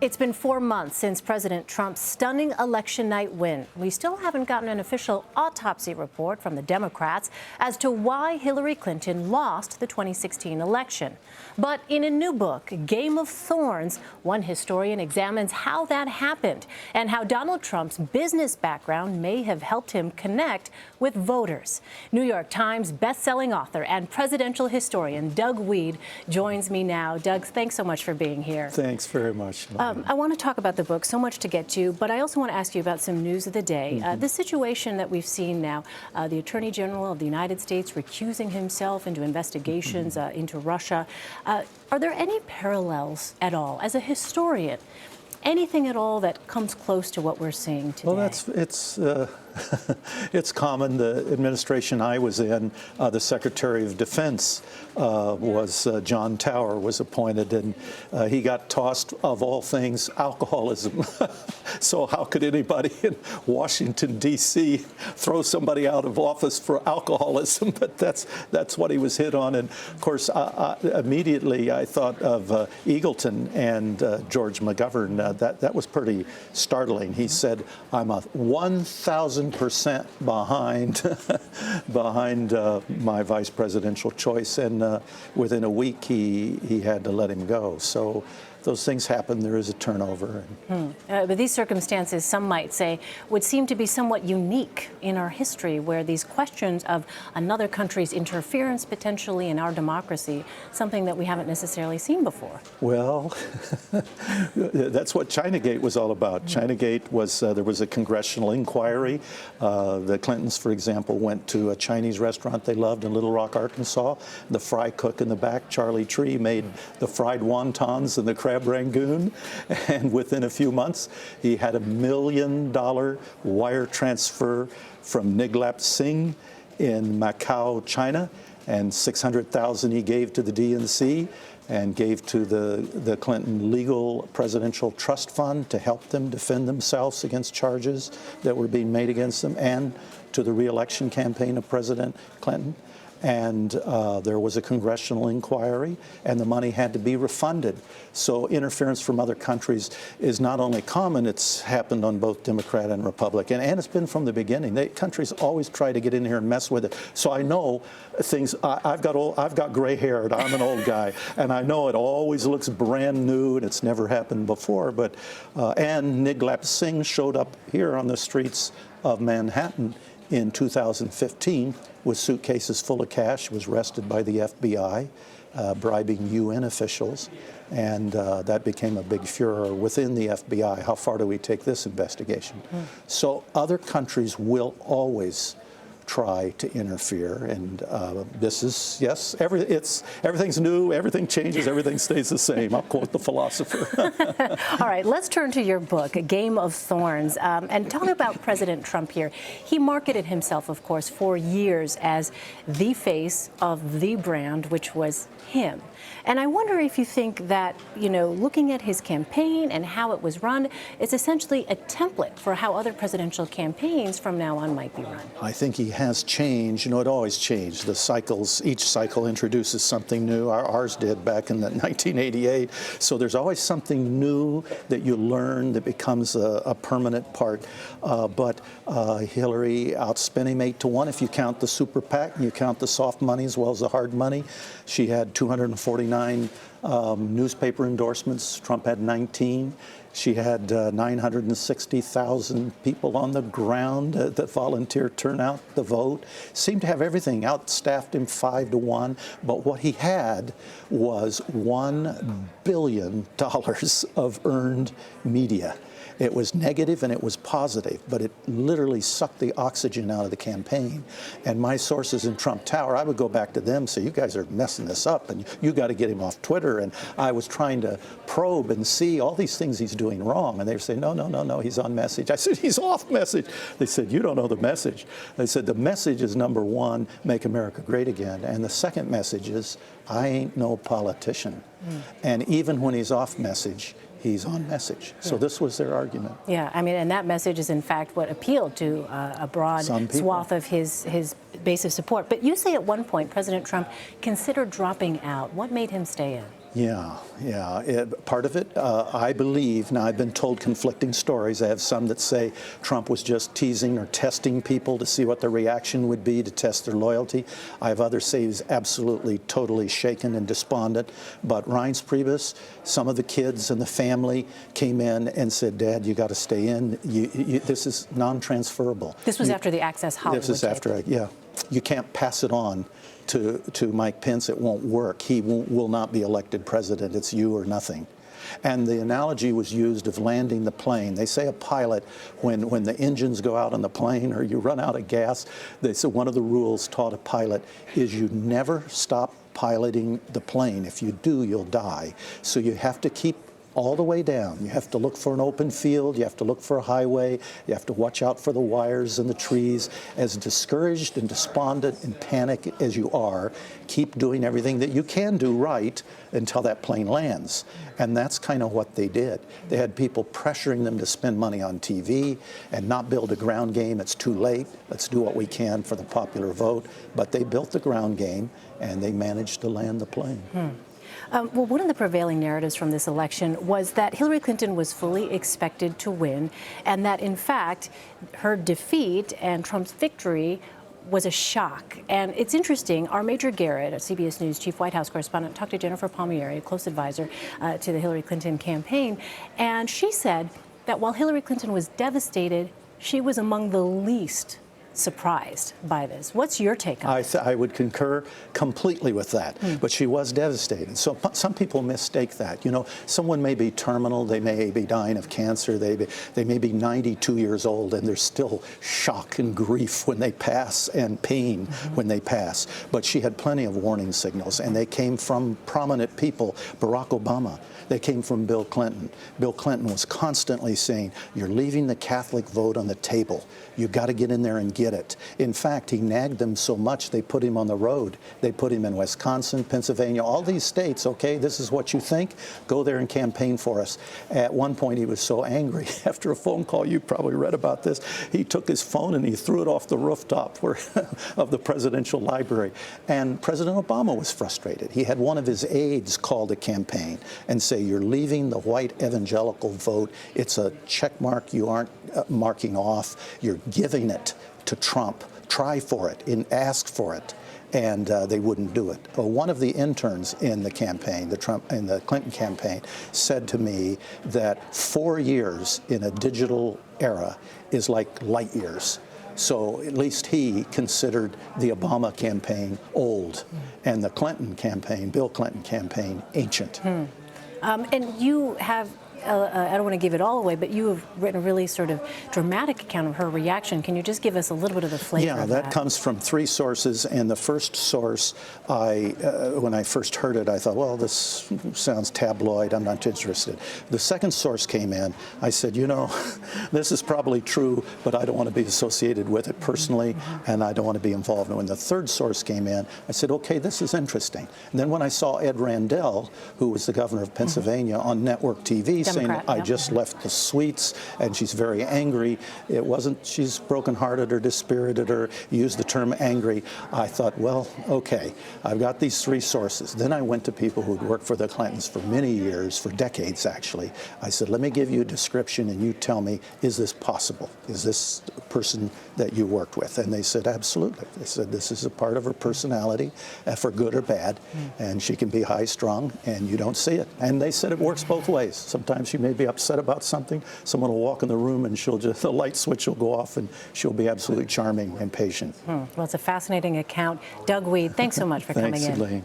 It's been 4 months since President Trump's stunning election night win. We still haven't gotten an official autopsy report from the Democrats as to why Hillary Clinton lost the 2016 election. But in a new book, Game of Thorns, one historian examines how that happened and how Donald Trump's business background may have helped him connect with voters. New York Times bestselling author and presidential historian Doug Wead joins me now. Doug, thanks so much for being here. Thanks very much. I want to talk about the book, so much to get to, but I also want to ask you about some news of the day. The situation that we've seen now, the Attorney General of the United States recusing himself into investigations into Russia. Are there any parallels at all, as a historian, anything at all that comes close to what we're seeing today? Well, it's common. The administration I was in, the Secretary of Defense was John Tower was appointed, and he got tossed, of all things, alcoholism. So how could anybody in Washington, D.C. throw somebody out of office for alcoholism? But that's what he was hit on. And, of course, immediately I thought of Eagleton and George McGovern. That was pretty startling. He said, I'm a 1,000% behind my vice presidential choice, and within a week he had to let him go. So those things happen. There is a turnover. But these circumstances, some might say, would seem to be somewhat unique in our history, where these questions of another country's interference potentially in our democracy, something that we haven't necessarily seen before. Well, that's what Chinagate was all about. Chinagate was, there was a congressional inquiry. The Clintons, for example, went to a Chinese restaurant they loved in Little Rock, Arkansas. The fry cook in the back, Charlie Tree, made the fried wontons and the crab rangoon, and within a few months he had $1 million wire transfer from Niglap Singh in Macau, China, and $600,000 he gave to the DNC and gave to the Clinton Legal Presidential Trust Fund to help them defend themselves against charges that were being made against them, and to the re-election campaign of President Clinton. And there was a congressional inquiry, and the money had to be refunded. So interference from other countries is not only common, it's happened on both Democrat and Republican, and it's been from the beginning. Countries always try to get in here and mess with it. So I know things. I've got gray hair, and I'm an old guy, and I know it always looks brand new, and it's never happened before. But and Niglap Singh showed up here on the streets of Manhattan in 2015 with suitcases full of cash, was arrested by the FBI, bribing UN officials, and that became a big furor within the FBI. How far do we take this investigation? So other countries will always try to interfere, and this is, yes, everything's new, everything changes, everything stays the same. I'll quote the philosopher. All right, let's turn to your book, A Game of Thorns, and talk about President Trump here. He marketed himself, of course, for years as the face of the brand, which was him. And I wonder if you think that, looking at his campaign and how it was run, it's essentially a template for how other presidential campaigns from now on might be run. I think he has changed. It always changed. The cycles, each cycle introduces something new. Ours did back in 1988. So there's always something new that you learn that becomes a permanent part. But Hillary outspent him 8-1 if you count the super PAC and you count the soft money as well as the hard money. She had 249 newspaper endorsements. Trump had 19. She had 960,000 people on the ground that volunteered turnout the vote. Seemed to have everything. Outstaffed him 5-1. But what he had was $1 billion of earned media. It was negative and it was positive, but it literally sucked the oxygen out of the campaign. And my sources in Trump Tower, I would go back to them, say, you guys are messing this up, and you got to get him off Twitter. And I was trying to probe and see all these things he's doing wrong. And they would say, no, he's on message. I said, he's off message. They said, you don't know the message. They said, the message is number one, make America great again. And the second message is, I ain't no politician. And even when he's off message, he's on message. So this was their argument. Yeah, I mean, and that message is in fact what appealed to a broad swath of his base of support. But you say at one point President Trump considered dropping out. What made him stay in? Yeah, yeah. Part of it, I believe, now I've been told conflicting stories. I have some that say Trump was just teasing or testing people to see what their reaction would be to test their loyalty. I have others say he's absolutely, totally shaken and despondent. But Reince Priebus, some of the kids and the family came in and said, Dad, you got to stay in. This is non-transferable. This was after the Access Hollywood This is after, yeah. You can't pass it on to Mike Pence. It won't work. He will not be elected president. It's you or nothing. And the analogy was used of landing the plane. They say a pilot, when the engines go out on the plane or you run out of gas, they say one of the rules taught a pilot is you never stop piloting the plane. If you do, you'll die. So you have to keep all the way down. You have to look for an open field. You have to look for a highway. You have to watch out for the wires and the trees. As discouraged and despondent and panic as you are, keep doing everything that you can do right until that plane lands. And that's kind of what they did. They had people pressuring them to spend money on TV and not build a ground game. It's too late. Let's do what we can for the popular vote. But they built the ground game, and they managed to land the plane. Well, one of the prevailing narratives from this election was that Hillary Clinton was fully expected to win, and that, in fact, her defeat and Trump's victory was a shock. And it's interesting, our Major Garrett, a CBS News chief White House correspondent, talked to Jennifer Palmieri, a close advisor to the Hillary Clinton campaign, and she said that while Hillary Clinton was devastated, she was among the least surprised by this. What's your take on it? I would concur completely with that, but she was devastated. So some people mistake that. You know, someone may be terminal, they may be dying of cancer, they may be 92 years old, and there's still shock and grief when they pass and pain when they pass. But she had plenty of warning signals, and they came from prominent people. Barack Obama, they came from Bill Clinton. Bill Clinton was constantly saying, you're leaving the Catholic vote on the table. You've got to get in there and get it. In fact, he nagged them so much they put him on the road. They put him in Wisconsin, Pennsylvania, all these states. Okay, this is what you think. Go there and campaign for us. At one point, he was so angry after a phone call. You probably read about this. He took his phone and he threw it off the rooftop of the presidential library. And President Obama was frustrated. He had one of his aides call the campaign and say, you're leaving the white evangelical vote. It's a check mark you aren't marking off. You're giving it to Trump. Try for it and ask for it. And they wouldn't do it. One of the interns in the campaign, the Clinton campaign, said to me that 4 years in a digital era is like light years. So at least he considered the Obama campaign old, and the Clinton campaign, Bill Clinton campaign, ancient. And you have, I don't want to give it all away, but you have written a really sort of dramatic account of her reaction. Can you just give us a little bit of the flavor of that? That comes from 3 sources, and the first source, when I first heard it, I thought, well, this sounds tabloid, I'm not interested. The second source came in, I said, you know, this is probably true, but I don't want to be associated with it personally, and I don't want to be involved. And when the third source came in, I said, okay, this is interesting. And then when I saw Ed Randell, who was the governor of Pennsylvania, on network TV, saying, I just left the suites, and she's very angry. It wasn't she's brokenhearted or dispirited or used the term angry. I thought, well, okay, I've got these 3 sources. Then I went to people who'd worked for the Clintons for many years, for decades actually. I said, let me give you a description and you tell me, is this possible? Is this a person that you worked with? And they said, absolutely. They said, this is a part of her personality, for good or bad, and she can be high-strung and you don't see it. And they said it works both ways. Sometimes she may be upset about something. Someone will walk in the room and the light switch will go off and she'll be absolutely charming and patient. Well, it's a fascinating account. Doug Wead, thanks so much for coming in. Thanks, Elaine.